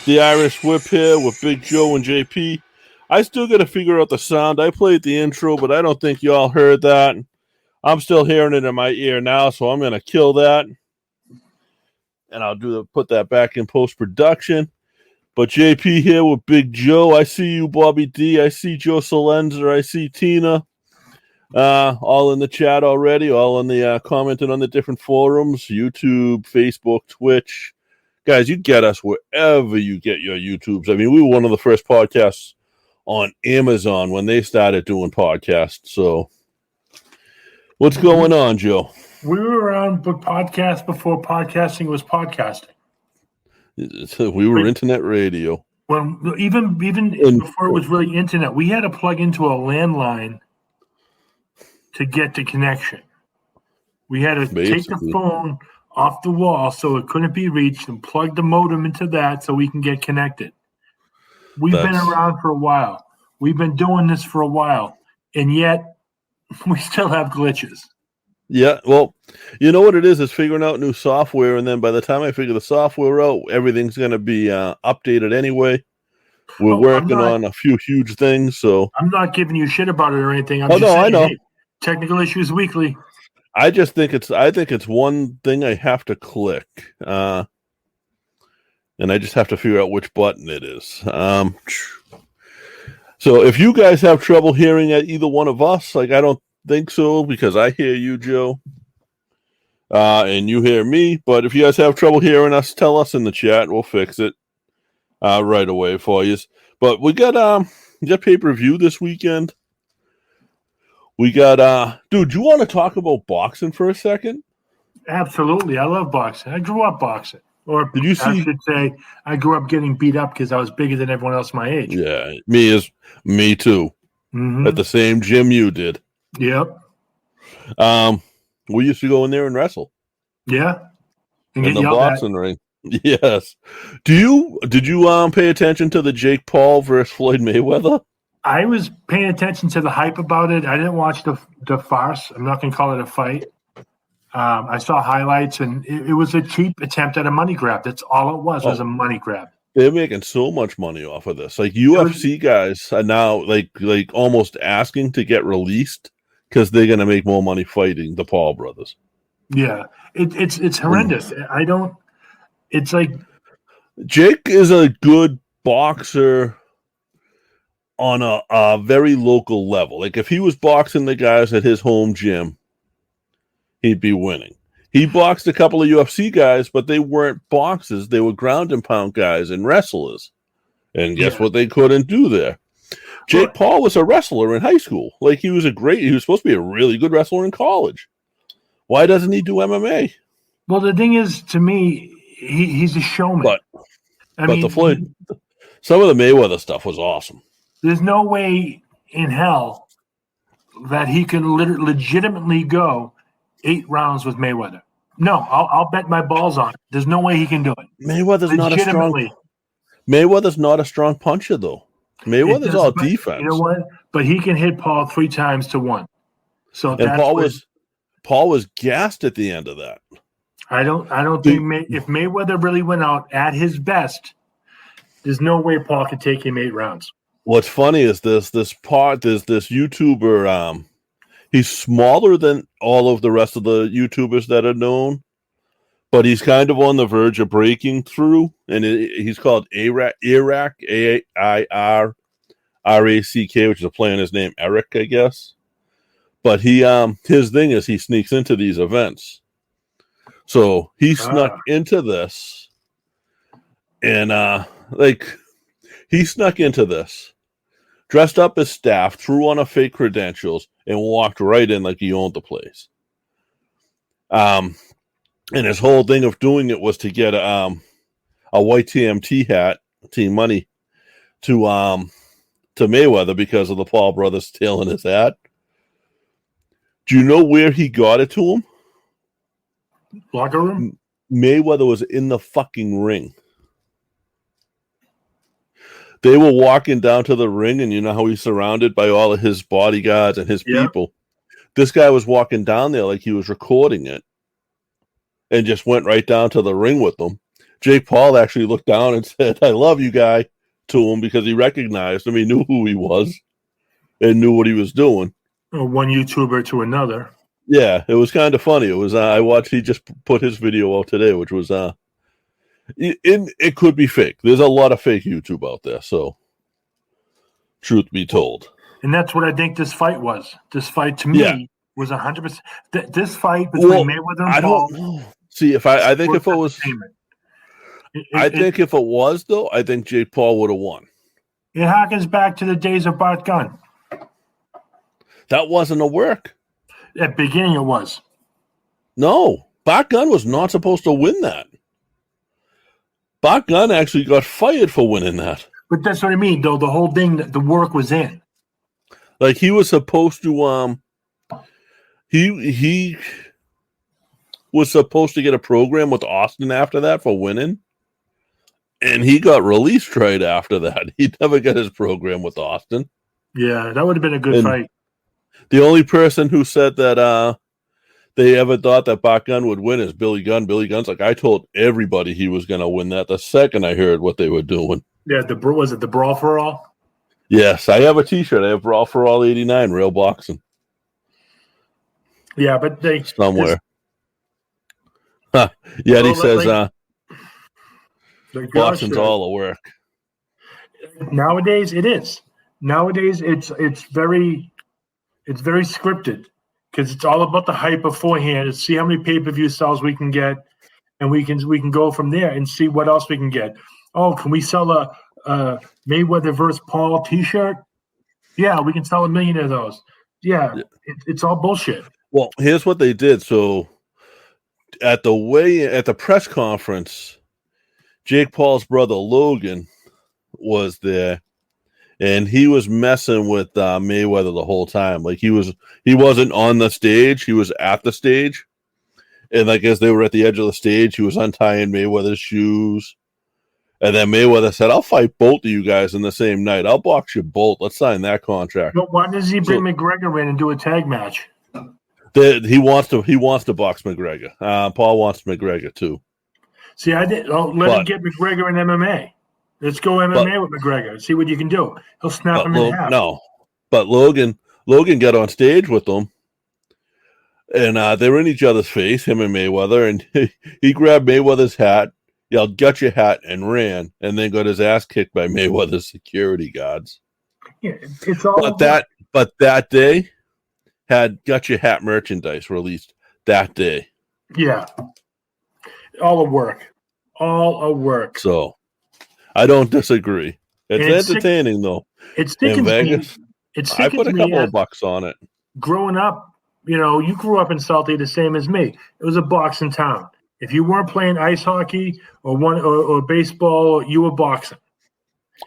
The Irish Whip here with Big Joe and JP. I still got to figure out the sound. I played the intro, but I don't think y'all heard that. I'm still hearing it in my ear now, so I'm going to kill that. And I'll put that back in post-production. But JP here with Big Joe. I see you, Bobby D. I see Joe Solenzer. I see Tina. All in the chat already. All in the commenting on the different forums. YouTube, Facebook, Twitch. Guys, you get us wherever you get your YouTubes. I mean, we were one of the first podcasts on Amazon when they started doing podcasts. So, what's going on, Joe? We were around podcast before podcasting was podcasting. We were internet radio. When even before it was really internet, we had to plug into a landline to get the connection. We had to take the phone off the wall so it couldn't be reached and plug the modem into that so we can get connected. We've been around for a while. We've been doing this for a while, and yet we still have glitches. Yeah, well, you know what it is figuring out new software, and then by the time I figure the software out, everything's going to be updated anyway. We're working on a few huge things, so... I'm not giving you shit about it or anything. I know. Hey, technical issues weekly. I think it's one thing I have to click, and I just have to figure out which button it is. So if you guys have trouble hearing at either one of us, like I don't think so because I hear you, Joe, and you hear me. But if you guys have trouble hearing us, tell us in the chat. We'll fix it right away for you. But we got pay-per-view this weekend. We got, dude, you want to talk about boxing for a second? Absolutely. I love boxing. I grew up boxing. Or did you see? I should say I grew up getting beat up because I was bigger than everyone else my age. Yeah, me too. Mm-hmm. At the same gym you did. Yep. We used to go in there and wrestle. Yeah. And in the boxing ring. Yes. Did you pay attention to the Jake Paul versus Floyd Mayweather? I was paying attention to the hype about it. I didn't watch the farce. I'm not going to call it a fight. I saw highlights, and it was a cheap attempt at a money grab. That's all it was a money grab. They're making so much money off of this. Like UFC guys are now like almost asking to get released because they're going to make more money fighting the Paul brothers. Yeah, it's horrendous. It's like Jake is a good boxer on a very local level. Like if he was boxing the guys at his home gym, he'd be winning. He boxed a couple of UFC guys, but they weren't boxers. They were ground and pound guys and wrestlers. And guess what they couldn't do there? Jake Paul was a wrestler in high school. Like he was supposed to be a really good wrestler in college. Why doesn't he do MMA? Well, the thing is, to me, he's a showman. But some of the Mayweather stuff was awesome. There's no way in hell that he can legitimately go 8 rounds with Mayweather. No, I'll bet my balls on it. There's no way he can do it. Mayweather's not a strong puncher, though. Mayweather's all defense. You know what? But he can hit Paul 3 times to 1. So Paul was gassed at the end of that. I don't think if Mayweather really went out at his best, there's no way Paul could take him 8 rounds. What's funny is this YouTuber, he's smaller than all of the rest of the YouTubers that are known, but he's kind of on the verge of breaking through, and he's called Airac, A-I-R-R-A-C-K, which is a play on his name, Eric, I guess. But his thing is he sneaks into these events. So he snuck into this, and he snuck into this, dressed up as staff, threw on a fake credentials, and walked right in like he owned the place. And his whole thing of doing it was to get a white TMT hat, Team Money, to Mayweather because of the Paul brothers stealing his hat. Do you know where he got it to him? Locker room? Mayweather was in the fucking ring. They were walking down to the ring, and you know how he's surrounded by all of his bodyguards and his people. This guy was walking down there like he was recording it and just went right down to the ring with them. Jake Paul actually looked down and said, "I love you, guy," to him because he recognized him. He knew who he was and knew what he was doing. One YouTuber to another. Yeah, it was kind of funny. It was. I watched. He just put his video out today, which was. It could be fake. There's a lot of fake YouTube out there. So, truth be told, and that's what I think this fight was. This fight to me was 100%. This fight between Mayweather and Paul. I don't know. See, I think if it was, I think if it was though, I think Jake Paul would have won. It harkens back to the days of Bart Gunn. That wasn't a work. At the beginning, it was. No, Bart Gunn was not supposed to win that. Bart Gunn actually got fired for winning that. But that's what I mean, though. The whole thing, the work was in. Like he was supposed to, he was supposed to get a program with Austin after that for winning, and he got released right after that. He never got his program with Austin. Yeah, that would have been a good fight. The only person who said that they ever thought that Bart Gunn would win is Billy Gunn. Billy Gunn's like, I told everybody he was going to win that the second I heard what they were doing. Yeah, was it the Brawl for All? Yes, I have a T-shirt. I have Brawl for All 89, real boxing. Yeah, but they somewhere. Yet he says boxing's all a work. Nowadays, it is. Nowadays, it's very scripted because it's all about the hype beforehand. And see how many pay-per-view sales we can get, and we can go from there and see what else we can get. Oh, can we sell a Mayweather versus Paul T-shirt? Yeah, we can sell 1 million of those. Yeah. It's all bullshit. Well, here's what they did. So at the press conference, Jake Paul's brother Logan was there, and he was messing with Mayweather the whole time. Like he wasn't on the stage; he was at the stage, and like as they were at the edge of the stage, he was untying Mayweather's shoes. And then Mayweather said, "I'll fight both of you guys in the same night. I'll box you both. Let's sign that contract." But why does he bring McGregor in and do a tag match? He wants to box McGregor. Paul wants McGregor too. See, let him get McGregor in MMA. Let's go MMA with McGregor. See what you can do. He'll snap him in half. No, but Logan got on stage with them, and they were in each other's face, him and Mayweather, and he grabbed Mayweather's hat, yelled, "Got your hat," and ran, and then got his ass kicked by Mayweather's security guards. Yeah, it's all. But that day had Got Your Hat merchandise released that day. Yeah, all a work. So I don't disagree. It's entertaining though. It's in Vegas. I put a couple of bucks on it. Growing up, you grew up in Salty the same as me. It was a boxing town. If you weren't playing ice hockey or baseball, you were boxing.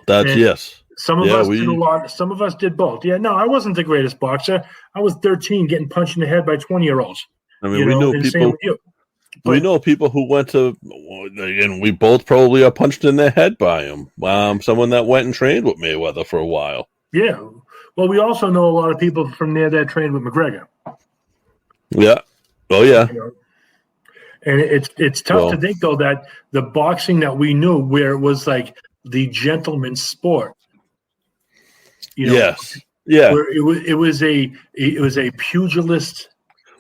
Yes. Some of us did a lot. Some of us did both. Yeah, no, I wasn't the greatest boxer. I was 13 getting punched in the head by 20-year-olds. I mean, we knew people. We know people who went to, and we both probably are punched in the head by him. Someone that went and trained with Mayweather for a while. Yeah. Well, we also know a lot of people from there that trained with McGregor. Yeah. Oh, yeah. And it's tough to think, though, that the boxing that we knew, where it was like the gentleman's sport. Yes. Yeah. Where it was a pugilist.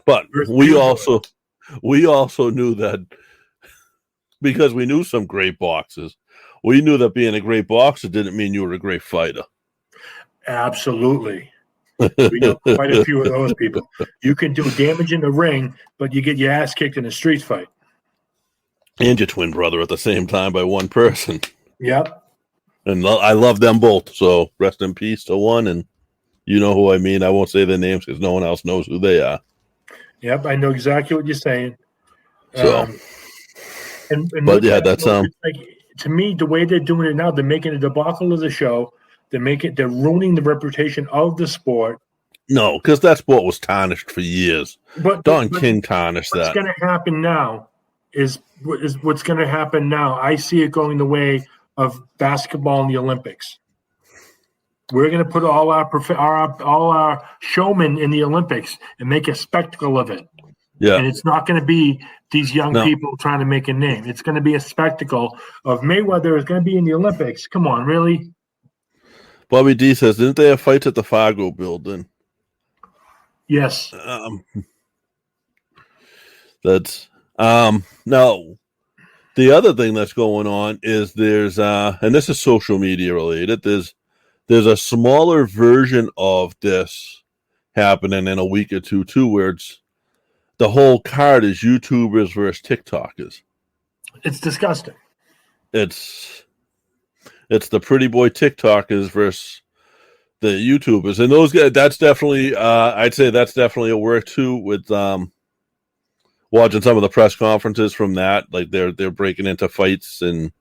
But we also knew that because we knew some great boxers. We knew that being a great boxer didn't mean you were a great fighter. Absolutely. We know quite a few of those people. You can do damage in the ring, but you get your ass kicked in a street fight. And your twin brother at the same time by one person. Yep. And I love them both. So rest in peace to one. And you know who I mean. I won't say their names because no one else knows who they are. Yep, I know exactly what you're saying. So, but yeah, that's like, to me, the way they're doing it now, they're making a debacle of the show. They're ruining the reputation of the sport. No, because that sport was tarnished for years. But Don King tarnished that. What's going to happen now is what's going to happen now. I see it going the way of basketball in the Olympics. We're going to put all our showmen in the Olympics and make a spectacle of it. Yeah. And it's not going to be these young people trying to make a name. It's going to be a spectacle of Mayweather is going to be in the Olympics. Come on, really? Bobby D says, didn't they have fights at the Fargo building? Yes. That's no. The other thing that's going on is there's and this is social media related. There's a smaller version of this happening in a week or two too, where it's the whole card is YouTubers versus TikTokers. It's disgusting. It's the pretty boy TikTokers versus the YouTubers, and those guys. That's definitely I'd say that's definitely a work too with watching some of the press conferences from that. Like they're breaking into fights, and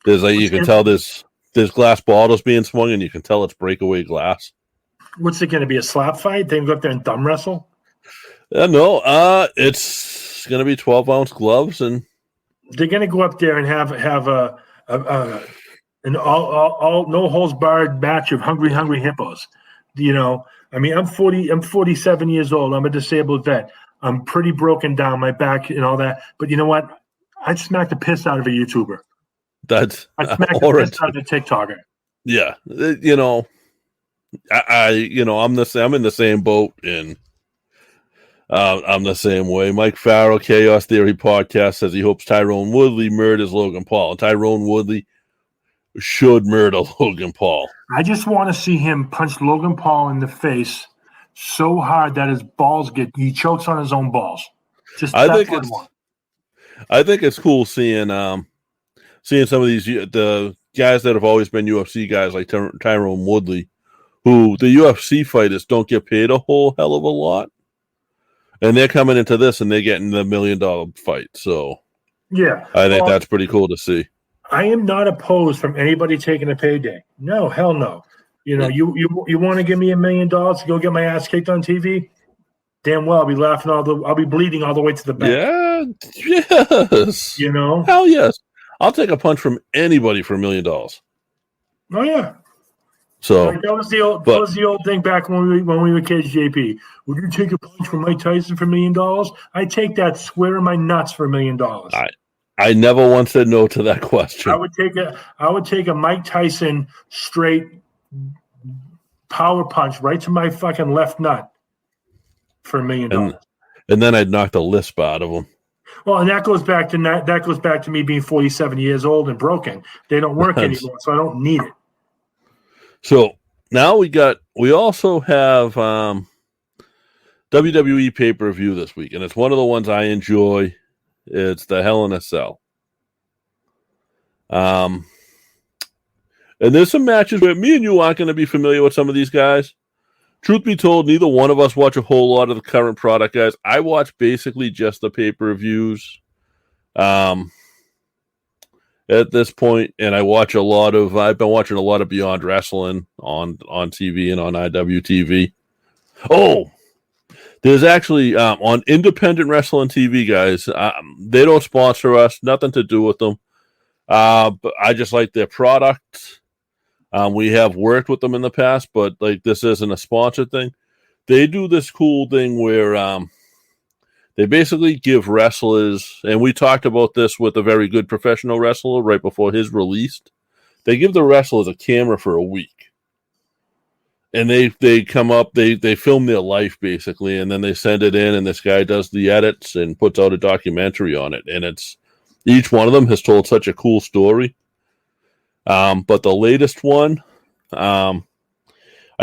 there's like you can tell there's glass bottles being swung, and you can tell it's breakaway glass. What's it going to be, a slap fight? They can go up there and thumb wrestle? No, it's going to be 12-ounce gloves, and they're going to go up there and have an all no holds barred match of hungry hippos. You know, I mean, I'm 47 years old. I'm a disabled vet. I'm pretty broken down, my back and all that. But you know what? I'd smack the piss out of a YouTuber. I'd smack the piss out of a TikToker. Yeah, you know, I'm in the same boat, and I'm the same way. Mike Farrell, Chaos Theory Podcast, says he hopes Tyrone Woodley murders Logan Paul. And Tyrone Woodley should murder Logan Paul. I just want to see him punch Logan Paul in the face so hard that his balls he chokes on his own balls. I think it's cool seeing some of these the guys that have always been UFC guys like Tyrone Woodley, who the UFC fighters don't get paid a whole hell of a lot, and they're coming into this and they're getting the $1 million fight. So yeah, I think that's pretty cool to see. I am not opposed from anybody taking a payday. No, hell no. You know, you want to give me $1 million to go get my ass kicked on TV? Damn well, I'll be laughing I'll be bleeding all the way to the bank. Yeah, yes. You know, hell yes. I'll take a punch from anybody for $1 million. Oh yeah. So that was the old thing back when we were kids. JP, would you take a punch from Mike Tyson for $1 million? I take that square in my nuts for $1 million. I never once said no to that question. I would take a Mike Tyson straight power punch right to my fucking left nut for $1 million. And then I'd knock the lisp out of him. Well, and that goes back to me being 47 years old and broken. They don't work anymore, so I don't need it. So now we also have WWE pay-per-view this week, and it's one of the ones I enjoy. It's the Hell in a Cell. And there's some matches where me and you aren't going to be familiar with some of these guys. Truth be told, neither one of us watch a whole lot of the current product guys. I watch basically just the pay-per-views at this point, and I've been watching a lot of Beyond Wrestling on TV and on IWTV. Oh, there's actually on Independent Wrestling TV, guys. They don't sponsor us, nothing to do with them. But I just like their product. We have worked with them in the past, but like this isn't a sponsored thing. They do this cool thing where they basically give wrestlers, and we talked about this with a very good professional wrestler right before his release. They give the wrestlers a camera for a week. And they come up, they film their life basically, and then they send it in, and this guy does the edits and puts out a documentary on it. And each one of them has told such a cool story. But the latest one, I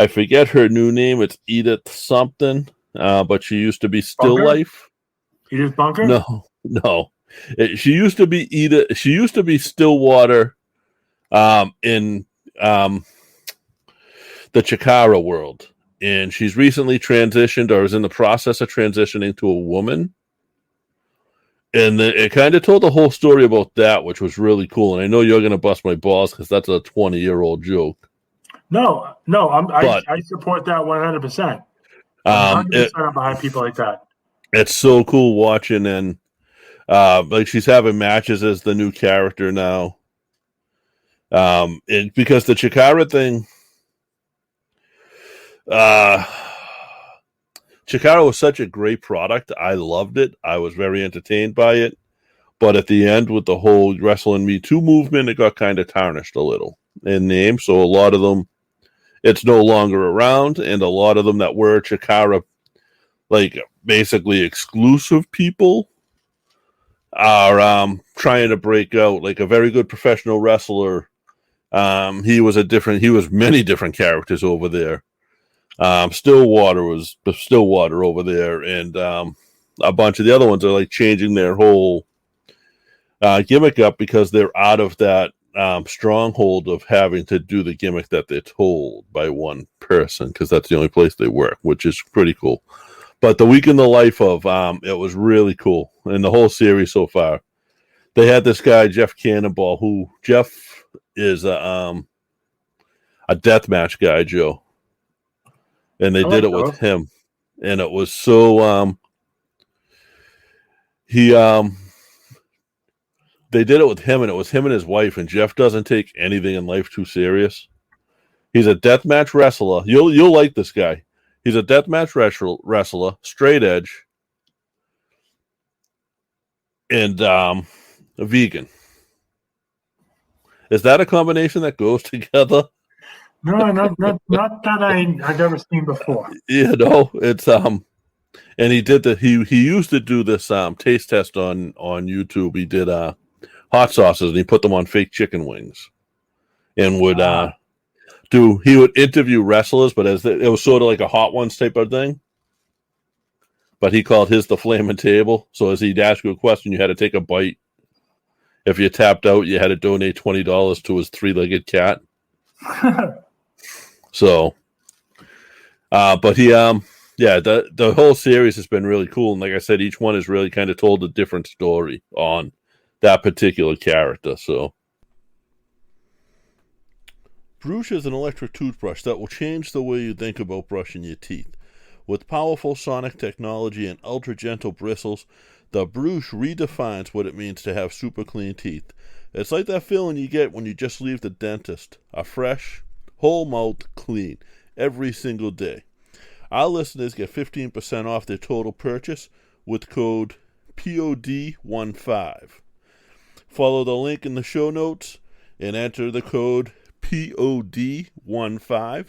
forget her new name. It's Edith something, but she used to be Still Bunker? Life. Edith Bunker? No. She used to be Edith. She used to be Stillwater, in the Chikara world, and she's recently transitioned, or is in the process of transitioning, to a woman. And it kind of told the whole story about that, which was really cool. And I know you're going to bust my balls because that's a 20-year-old joke. No, I support that 100%. 100% behind people like that. It's so cool watching, and like she's having matches as the new character now. Because the Chikara thing, Chikara was such a great product. I loved it. I was very entertained by it. But at the end, with the whole Wrestling Me Too movement, it got kind of tarnished a little in name. So a lot of them, it's no longer around. And a lot of them that were Chikara, like basically exclusive people, are trying to break out. Like a very good professional wrestler, he was many different characters over there. Stillwater was Stillwater over there, and a bunch of the other ones are like changing their whole gimmick up because they're out of that stronghold of having to do the gimmick that they're told by one person, because that's the only place they work, which is pretty cool. But the week in the life of it was really cool, and the whole series so far. They had this guy Jeff Cannonball, who Jeff is a deathmatch guy, Joe, and they did it with him, and it was so they did it with him, and it was him and his wife. And Jeff doesn't take anything in life too serious. He's a deathmatch wrestler. You'll like this guy. He's a deathmatch wrestler, straight edge, and a vegan. Is that a combination that goes together? No, not that I've ever seen before. It's and he used to do this taste test on YouTube. He did hot sauces, and he put them on fake chicken wings, and would he would interview wrestlers, but it was sort of like a Hot Ones type of thing. But he called his the Flaming Table. So as he'd ask you a question, you had to take a bite. If you tapped out, you had to donate $20 to his three-legged cat. So, but he, the whole series has been really cool. And like I said, each one has really kind of told a different story on that particular character. So, Brush is an electric toothbrush that will change the way you think about brushing your teeth. With powerful sonic technology and ultra-gentle bristles, the Brush redefines what it means to have super clean teeth. It's like that feeling you get when you just leave the dentist. A fresh, whole mouth clean every single day. Our listeners get 15% off their total purchase with code POD15. Follow the link in the show notes and enter the code POD15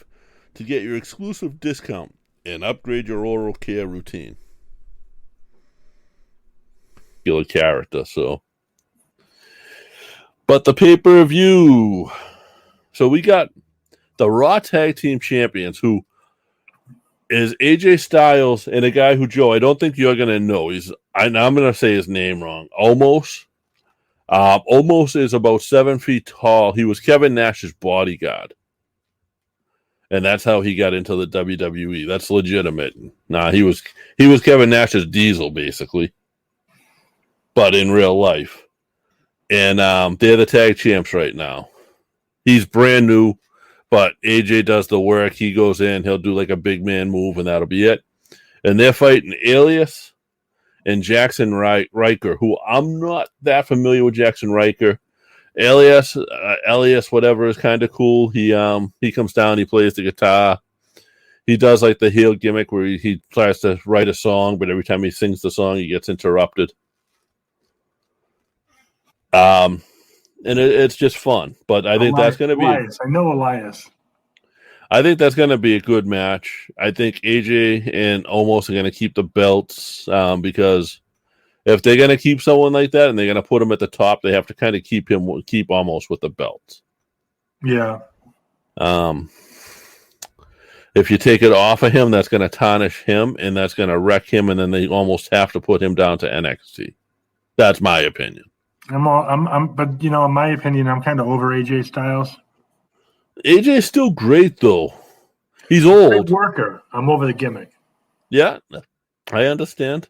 to get your exclusive discount and upgrade your oral care routine. Killer character, so. But the pay-per-view. So we got the Raw Tag Team Champions, who is AJ Styles and a guy who, Joe, I don't think you're going to know. I'm going to say his name wrong. Omos. Omos is about 7 feet tall. He was Kevin Nash's bodyguard. And that's how he got into the WWE. That's legitimate. He was Kevin Nash's Diesel, basically. But in real life. And they're the tag champs right now. He's brand new, but AJ does the work. He goes in, he'll do like a big man move, and that'll be it. And they're fighting Elias and Jackson Riker, who I'm not that familiar with Jackson Riker. Elias, whatever, is kind of cool. He comes down, he plays the guitar. He does like the heel gimmick where he tries to write a song, but every time he sings the song, he gets interrupted. And it's just fun. But I think that's going to be... Elias. I know Elias. I think that's going to be a good match. I think AJ and Omos are going to keep the belts because if they're going to keep someone like that and they're going to put him at the top, they have to kind of keep Omos with the belt. Yeah. If you take it off of him, that's going to tarnish him and that's going to wreck him, and then they almost have to put him down to NXT. That's my opinion. But in my opinion, I'm kind of over AJ Styles. AJ's still great though. He's old. Great worker. I'm over the gimmick. Yeah, I understand.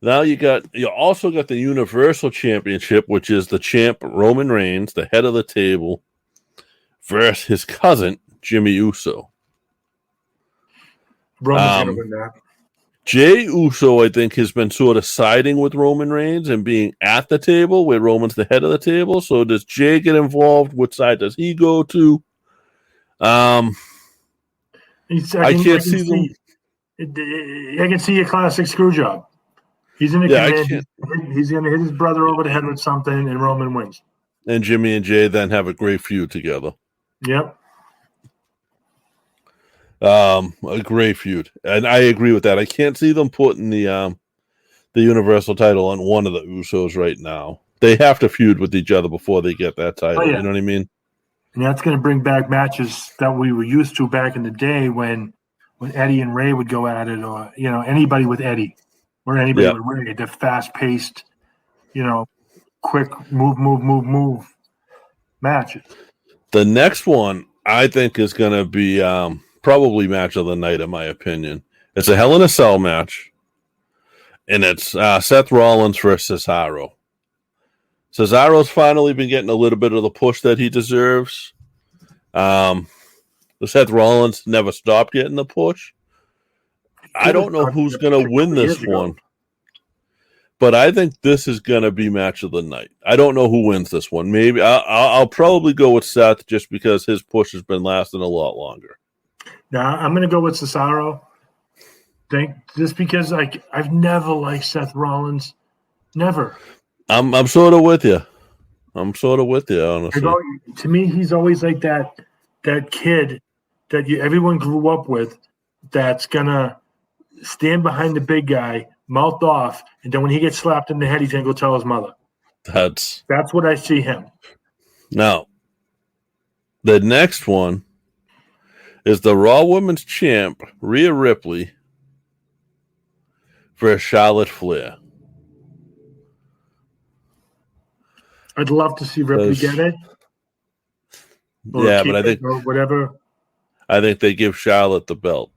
Now you also got the Universal Championship, which is the champ Roman Reigns, the head of the table, versus his cousin Jimmy Uso. Jey Uso, I think, has been sort of siding with Roman Reigns and being at the table where Roman's the head of the table. So does Jey get involved? Which side does he go to? I can't see them. I can see a classic screw job. He's going to he's going to hit his brother over the head with something, and Roman wins. And Jimmy and Jay then have a great feud together. Yep. A great feud, and I agree with that. I can't see them putting the Universal title on one of the Usos right now. They have to feud with each other before they get that title. Oh, yeah. You know what I mean? And that's going to bring back matches that we were used to back in the day when Eddie and Ray would go at it, or anybody with Eddie or anybody with Ray. The fast-paced, quick move matches. The next one I think is going to be probably match of the night, in my opinion. It's a Hell in a Cell match, and it's Seth Rollins versus Cesaro. Cesaro's finally been getting a little bit of the push that he deserves. Seth Rollins never stopped getting the push. I don't know who's going to win this one, but I think this is going to be match of the night. I don't know who wins this one. Maybe I'll probably go with Seth just because his push has been lasting a lot longer. Now I'm going to go with Cesaro. Just because I've never liked Seth Rollins, never. I'm sort of with you. Honestly. To me, he's always like that kid that everyone grew up with that's going to stand behind the big guy, mouth off, and then when he gets slapped in the head, he's going to go tell his mother. That's what I see him. Now, the next one is the Raw Women's Champ, Rhea Ripley, for Charlotte Flair. I'd love to see Ripley get it. Yeah, but I think whatever. I think they give Charlotte the belt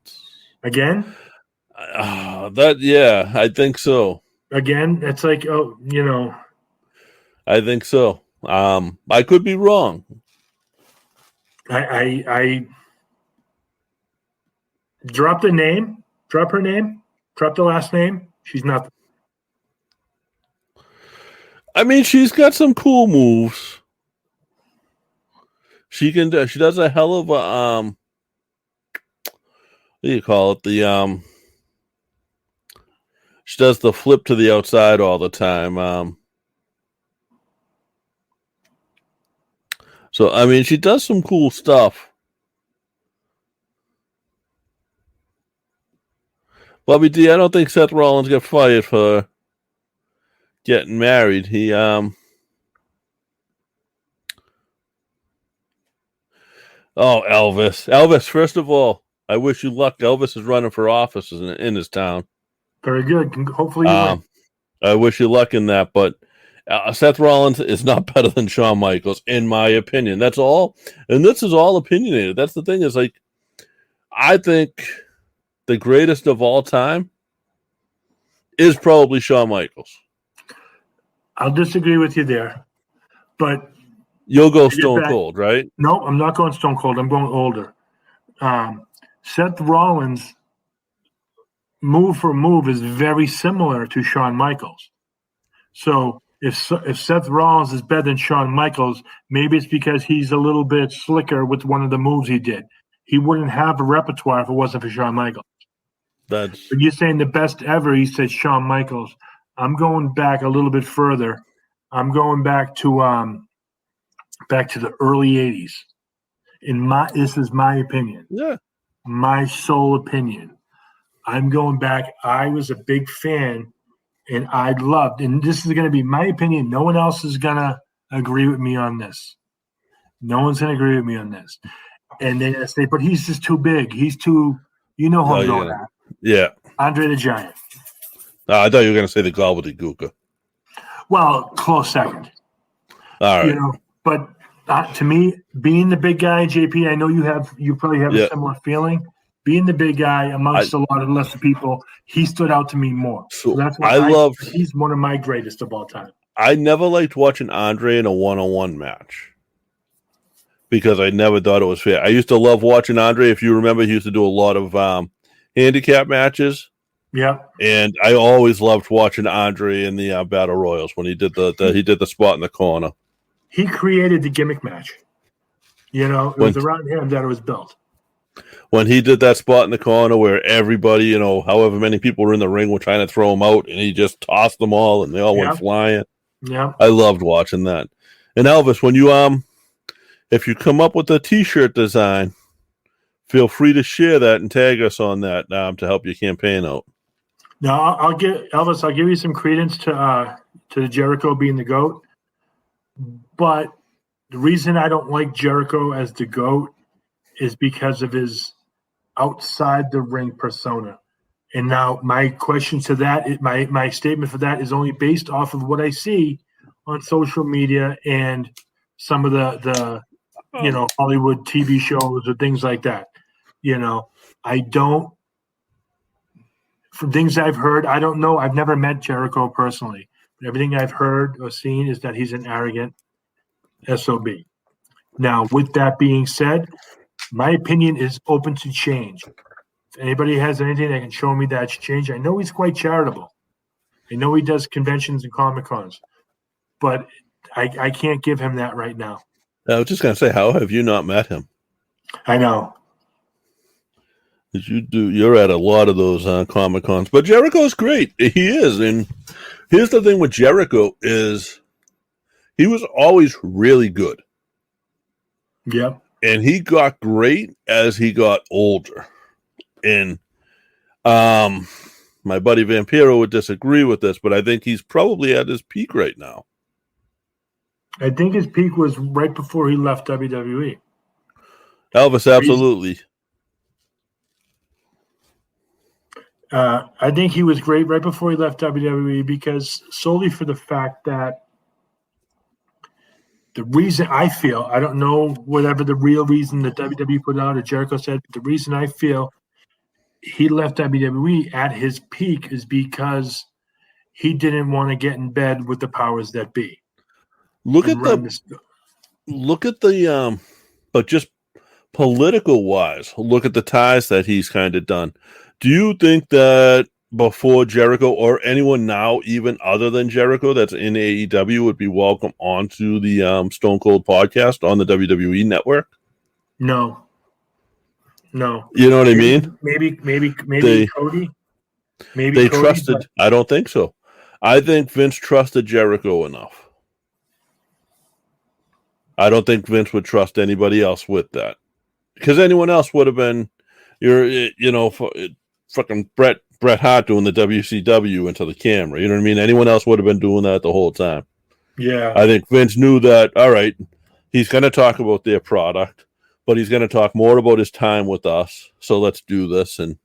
again. I think so. Again, it's like I think so. I could be wrong. I drop her name, drop the last name. She's not. I mean, she's got some cool moves. She does a hell of a what do you call it? She does the flip to the outside all the time. So I mean, she does some cool stuff. Bobby D, I don't think Seth Rollins got fired for getting married. He Elvis, first of all, I wish you luck. Elvis is running for office in his town. Very good. Hopefully you win. I wish you luck in that, but Seth Rollins is not better than Shawn Michaels, in my opinion. That's all. And this is all opinionated. That's the thing is, I think the greatest of all time is probably Shawn Michaels. I'll disagree with you there, but you'll go Stone Cold, right? No, I'm not going Stone Cold. I'm going older. Seth Rollins, move for move, is very similar to Shawn Michaels. So if Seth Rollins is better than Shawn Michaels, maybe it's because he's a little bit slicker with one of the moves he did. He wouldn't have a repertoire if it wasn't for Shawn Michaels. But you're saying the best ever, he said Shawn Michaels. I'm going back a little bit further. I'm going back to the early 80s. This is my opinion. Yeah. My sole opinion. I'm going back. I was a big fan, and I loved, and this is going to be my opinion. No one else is going to agree with me on this. No one's going to agree with me on this. And they say, but he's just too big. He's too, who I'm going at. Yeah. Andre the Giant. I thought you were going to say the gobbledygooker. Well, close second. All right. But to me, being the big guy, JP, I know you probably have a similar feeling. Being the big guy amongst a lot of lesser people, he stood out to me more. So that's why he's one of my greatest of all time. I never liked watching Andre in a one-on-one match because I never thought it was fair. I used to love watching Andre. If you remember, he used to do a lot of handicap matches. Yeah, and I always loved watching Andre in the Battle Royals when he did the spot in the corner. He created the gimmick match. It was around him that it was built. when he did that spot in the corner where everybody, however many people were in the ring were trying to throw him out, and he just tossed them all, and they all went flying. Yeah, I loved watching that. And Elvis, when you if you come up with a T-shirt design, feel free to share that and tag us on that to help your campaign out. Now, I'll give you some credence to the Jericho being the GOAT, but the reason I don't like Jericho as the GOAT is because of his outside the ring persona. And now my question to that, my statement for that is only based off of what I see on social media and some of the Hollywood TV shows or things like that. I don't. From things I've heard, I don't know. I've never met Jericho personally. But everything I've heard or seen is that he's an arrogant SOB. Now, with that being said, my opinion is open to change. If anybody has anything that can show me that's changed, I know he's quite charitable. I know he does conventions and Comic-Cons, but I can't give him that right now. I was just going to say, how have you not met him? I know. You're at a lot of those Comic-Cons, but Jericho's great. He is, and here's the thing with Jericho is he was always really good. Yep. And he got great as he got older. And my buddy Vampiro would disagree with this, but I think he's probably at his peak right now. I think his peak was right before he left WWE. Elvis, absolutely. I think he was great right before he left WWE because solely for the fact that the reason I feel, I don't know whatever the real reason that WWE put out or Jericho said, but the reason I feel he left WWE at his peak is because he didn't want to get in bed with the powers that be. Look at the but just political wise, look at the ties that he's kind of done. Do you think that before Jericho or anyone now, even other than Jericho, that's in AEW would be welcome onto the Stone Cold podcast on the WWE network? No. You know what I mean? Maybe Cody. Maybe they Cody, trusted. I don't think so. I think Vince trusted Jericho enough. I don't think Vince would trust anybody else with that, because anyone else would have been, fucking Bret Hart doing the WCW into the camera. You know what I mean? Anyone else would have been doing that the whole time. Yeah. I think Vince knew that, all right, he's going to talk about their product, but he's going to talk more about his time with us. So let's do this. And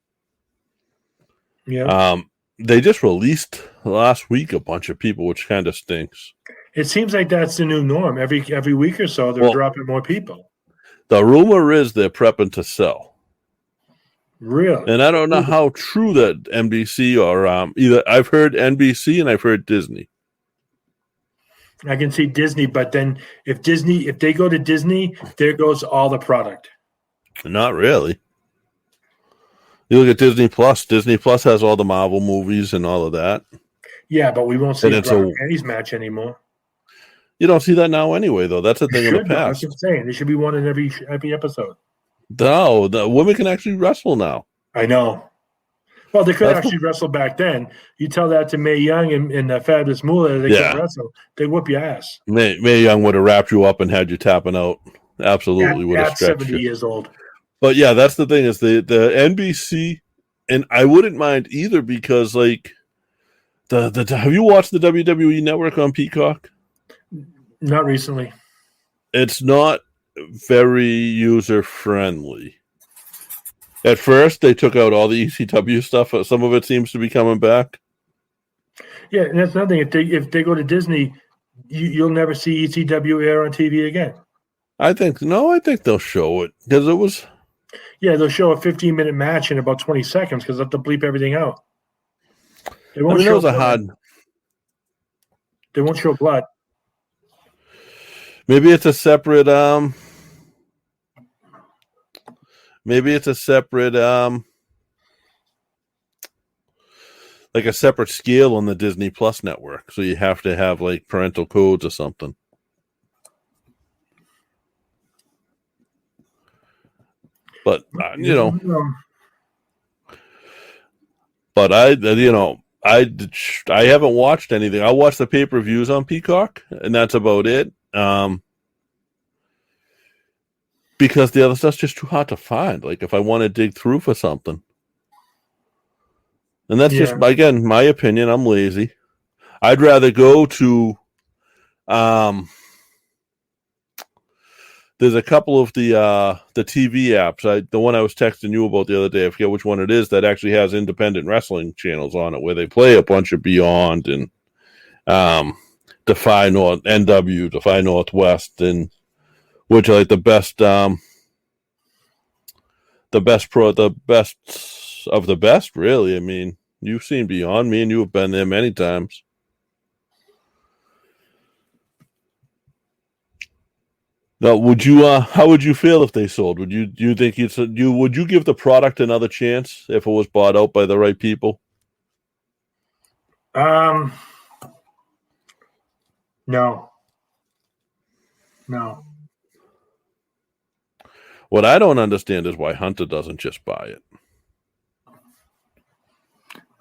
they just released last week a bunch of people, which kind of stinks. It seems like that's the new norm. Every week or so, they're dropping more people. The rumor is they're prepping to sell. Really? And I don't know how true that NBC or either. I've heard NBC and I've heard Disney. I can see Disney, but then if they go to Disney, there goes all the product. Not really. You look at Disney Plus. Disney Plus has all the Marvel movies and all of that. Yeah, but we won't see a Brock Kenny's match anymore. You don't see that now anyway, though. That's a thing in the past. That's what I'm saying. There should be one in every episode. No, the women can actually wrestle now. I know. Well, they could actually wrestle back then. You tell that to Mae Young and Fabulous Moolah, they couldn't wrestle. They whoop your ass. Mae Young would have wrapped you up and had you tapping out. Absolutely would have stretched 70 years old. But yeah, that's the thing is the NBC, and I wouldn't mind either because like the have you watched the WWE Network on Peacock? Not recently. It's not very user friendly. At first, they took out all the ECW stuff. Some of it seems to be coming back. Yeah, and that's another thing. If they go to Disney, you'll never see ECW air on TV again. I think they'll show it because it was. Yeah, they'll show a 15-minute match in about 20 seconds because they have to bleep everything out. They won't show blood. They won't show blood. Maybe it's a separate. Maybe it's a separate. Like a separate scale on the Disney Plus network, so you have to have like parental codes or something. But but I haven't watched anything. I watched the pay-per-views on Peacock, and that's about it. Because the other stuff's just too hard to find. Like if I want to dig through for something, and that's just again my opinion. I'm lazy. I'd rather go to. There's a couple of the TV apps. The one I was texting you about the other day, I forget which one it is, that actually has independent wrestling channels on it where they play a bunch of Beyond and Defy NW, Defy Northwest, and which are like the best of the best, really. I mean, you've seen Beyond. Me and you have been there many times. Now, how would you feel if they sold? Would you think would you give the product another chance if it was bought out by the right people? No. What I don't understand is why Hunter doesn't just buy it.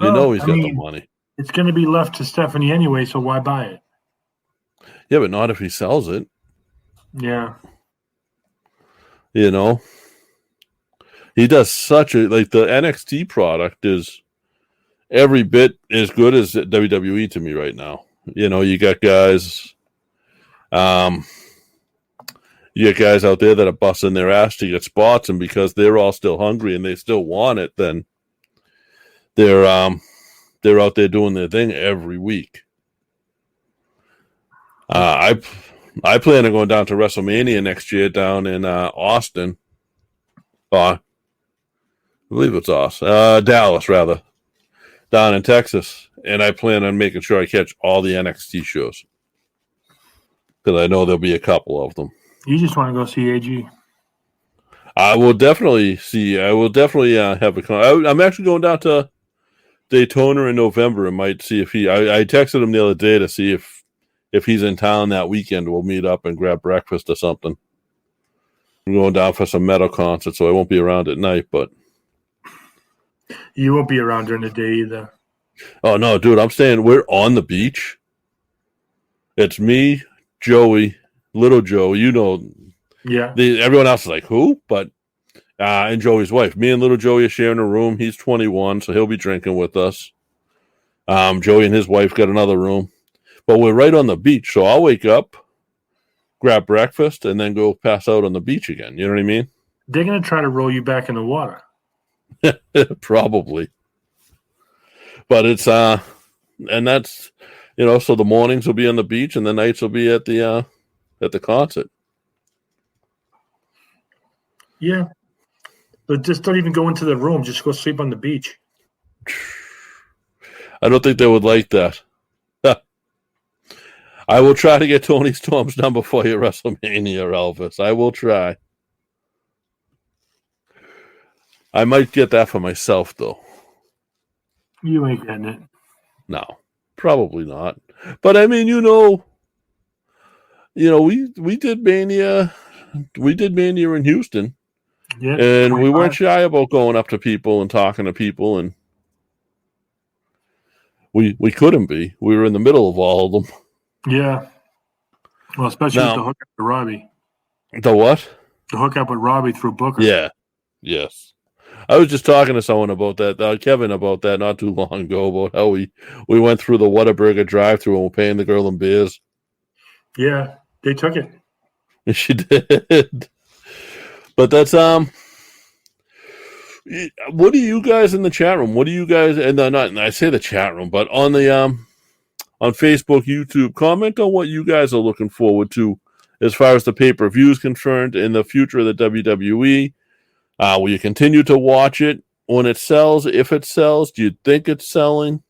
He's got the money. It's going to be left to Stephanie anyway, so why buy it? Yeah, but not if he sells it. Yeah. He does such the NXT product is every bit as good as WWE to me right now. You got guys, out there that are busting their ass to get spots, and because they're all still hungry and they still want it, then they're out there doing their thing every week. I plan on going down to WrestleMania next year down in Austin. I believe it's Austin. Dallas, rather. Down in Texas. And I plan on making sure I catch all the NXT shows. Because I know there'll be a couple of them. You just want to go see AG? I will definitely have a... I'm actually going down to Daytona in November and might see if I texted him the other day to see if he's in town that weekend. We'll meet up and grab breakfast or something. I'm going down for some metal concert, so I won't be around at night, but... You won't be around during the day either. Oh, no, dude, I'm saying we're on the beach. It's me, Joey, Little Joe, Yeah. Everyone else is like, who? But, and Joey's wife. Me and Little Joey are sharing a room. He's 21, so he'll be drinking with us. Joey and his wife got another room. But we're right on the beach, so I'll wake up, grab breakfast, and then go pass out on the beach again. You know what I mean? They're going to try to roll you back in the water. Probably. But it's, and that's, so the mornings will be on the beach and the nights will be at the concert. Yeah. But just don't even go into the room. Just go sleep on the beach. I don't think they would like that. I will try to get Tony Storm's number for you at WrestleMania, Elvis. I will try. I might get that for myself, though. You ain't getting it. No, probably not. But I mean, we did Mania. We did Mania in Houston. Yeah, and 25. We weren't shy about going up to people and talking to people, and we couldn't be. We were in the middle of all of them. Yeah. Well, especially with the hookup with Robbie. The what? The hookup with Robbie through Booker. Yeah. Yes. I was just talking to someone about that, Kevin, about that not too long ago, about how we went through the Whataburger drive-thru and we're paying the girl in beers. Yeah, they took it. She did. But that's what do you guys in the chat room? What do you guys? And I say the chat room, but on the on Facebook, YouTube, comment on what you guys are looking forward to as far as the pay-per-view is concerned in the future of the WWE. Will you continue to watch it when it sells? If it sells, do you think it's selling?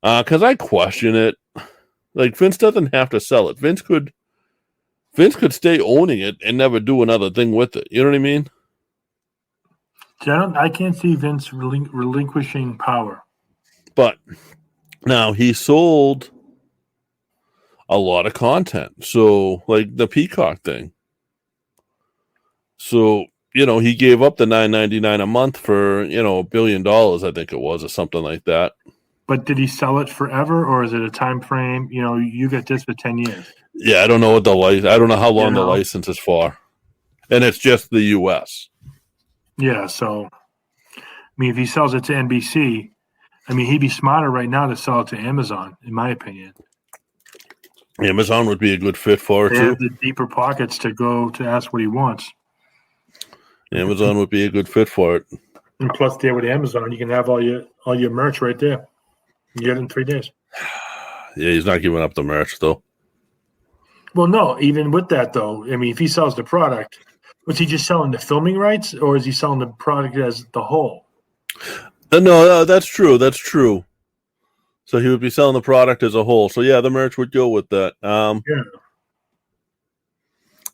Because I question it. Like, Vince doesn't have to sell it. Vince could stay owning it and never do another thing with it. You know what I mean? I can't see Vince relinquishing power. But now he sold a lot of content. So, like the Peacock thing. So, he gave up the $9.99 a month for $1 billion, I think it was, or something like that. But did he sell it forever, or is it a time frame? You get this for 10 years. Yeah, I don't know what I don't know how long the license is for, and it's just the U.S. Yeah, so if he sells it to NBC, he'd be smarter right now to sell it to Amazon, in my opinion. Amazon would be a good fit for it too. They have the deeper pockets to go to ask what he wants. Amazon would be a good fit for it. And plus, there with Amazon, you can have all your merch right there. You get it in 3 days. Yeah, he's not giving up the merch though. Well, no, even with that though, if he sells the product, was he just selling the filming rights, or is he selling the product as the whole? No, that's true. That's true. So he would be selling the product as a whole. So yeah, the merch would go with that.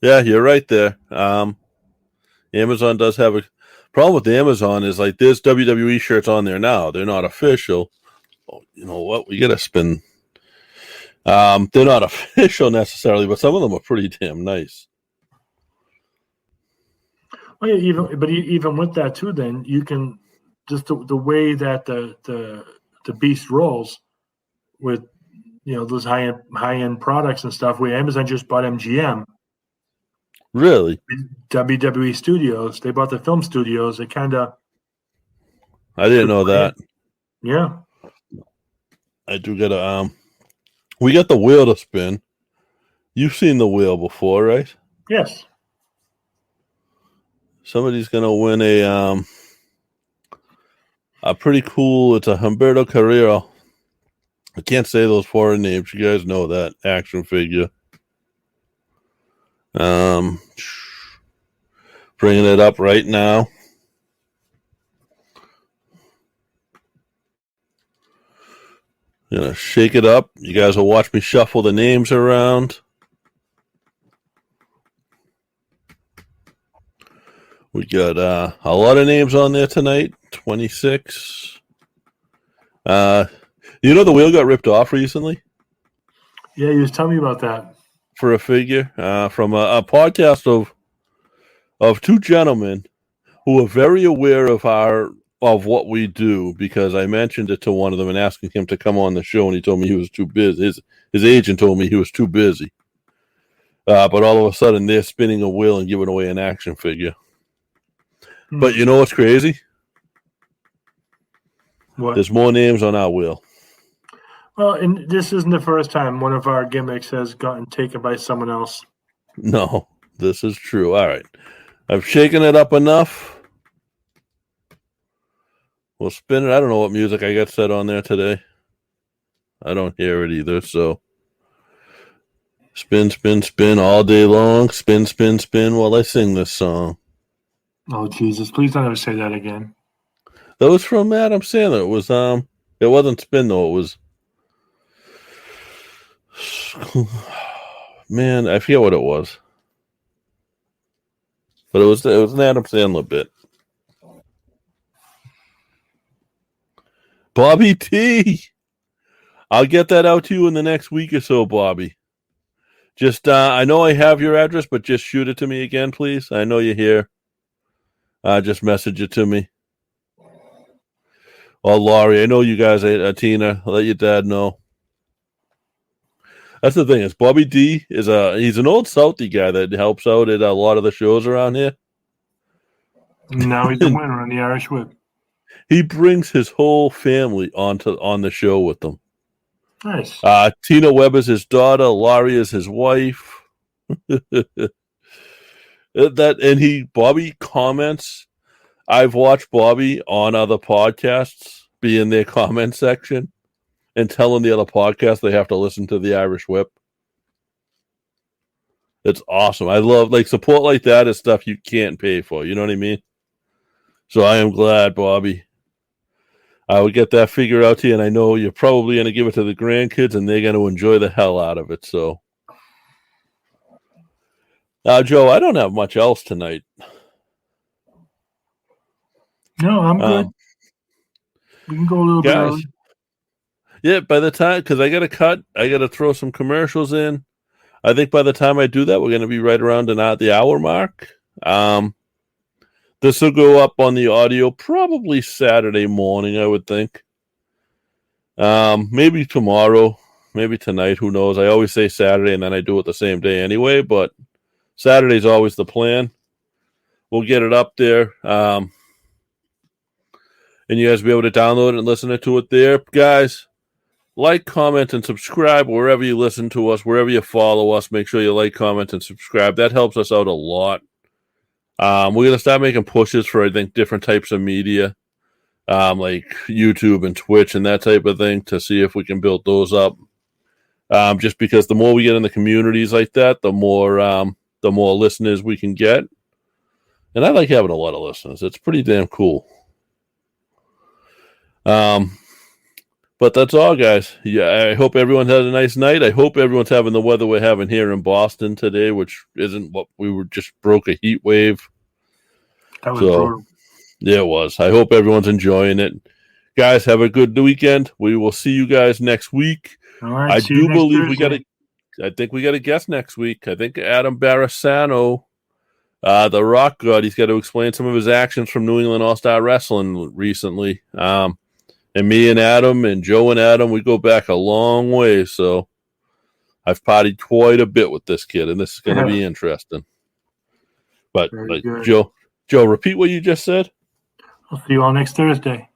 Yeah, you're right there. Amazon does have a problem with Amazon is like there's WWE shirts on there now. They're not official. Oh, you know what? We gotta spin. They're not official necessarily, but some of them are pretty damn nice. Well, yeah, even with that too, then you can just the way that the beast rolls with those high end products and stuff. Where Amazon just bought MGM. Really? WWE Studios. They bought the film studios. They kind of. I didn't know that. Yeah. I do get we got the wheel to spin. You've seen the wheel before, right? Yes. Somebody's gonna win a pretty cool. It's a Humberto Carrera. I can't say those foreign names. You guys know that action figure. Bringing it up right now. Gonna shake it up. You guys will watch me shuffle the names around. We got a lot of names on there tonight. 26. The wheel got ripped off recently. Yeah, you was telling me about that. For a figure from a podcast of two gentlemen who are very aware of what we do, because I mentioned it to one of them and asking him to come on the show, and he told me he was too busy. His agent told me he was too busy. But all of a sudden, they're spinning a wheel and giving away an action figure. But you know what's crazy? What? There's more names on our wheel. Well, and this isn't the first time one of our gimmicks has gotten taken by someone else. No, this is true. All right. I've shaken it up enough. We'll spin it. I don't know what music I got set on there today. I don't hear it either, so spin, spin, spin all day long. Spin, spin, spin while I sing this song. Oh, Jesus. Please don't ever say that again. That was from Adam Sandler. It was it wasn't spin though, it was man, I forget what it was. But it was an Adam Sandler bit. Bobby T. I'll get that out to you in the next week or so, Bobby. Just I know I have your address, but just shoot it to me again, please. I know you're here. Just message it to me. Oh, Laurie, I know you guys, Tina. I'll let your dad know. That's the thing is Bobby D he's an old Southie guy that helps out at a lot of the shows around here. Now he's the winner on the Irish Whip. He brings his whole family on the show with them. Nice. Tina Webb is his daughter. Laurie is his wife. Bobby comments. I've watched Bobby on other podcasts be in their comment section and telling the other podcast they have to listen to the Irish Whip. It's awesome. I love support like that is stuff you can't pay for. You know what I mean? So I am glad, Bobby. I would get that figure out to you, and I know you're probably going to give it to the grandkids, and they're going to enjoy the hell out of it. So, Joe, I don't have much else tonight. No, I'm good. We can go a little bit early. Yeah, by the time, because I got to cut, I got to throw some commercials in. I think by the time I do that, we're going to be right around the hour mark. This will go up on the audio probably Saturday morning, I would think. Maybe tomorrow, maybe tonight, who knows? I always say Saturday and then I do it the same day anyway, but Saturday's always the plan. We'll get it up there. And you guys will be able to download it and listen to it there. Guys, like, comment, and subscribe wherever you listen to us, wherever you follow us. Make sure you like, comment, and subscribe. That helps us out a lot. We're going to start making pushes for, I think, different types of media, like YouTube and Twitch and that type of thing, to see if we can build those up. Just because the more we get in the communities like that, the more listeners we can get. And I like having a lot of listeners. It's pretty damn cool. But that's all, guys. Yeah, I hope everyone had a nice night. I hope everyone's having the weather we're having here in Boston today, which isn't what we were, just broke a heat wave. That was brutal. Yeah, it was. I hope everyone's enjoying it. Guys, have a good weekend. We will see you guys next week. All right, I do believe I think we got a guest next week. I think Adam Barasano, the Rock God, he's got to explain some of his actions from New England All-Star Wrestling recently. And me and Adam and Joe and Adam, we go back a long way. So I've partied quite a bit with this kid, and this is going to be interesting. But Joe, repeat what you just said. I'll see you all next Thursday.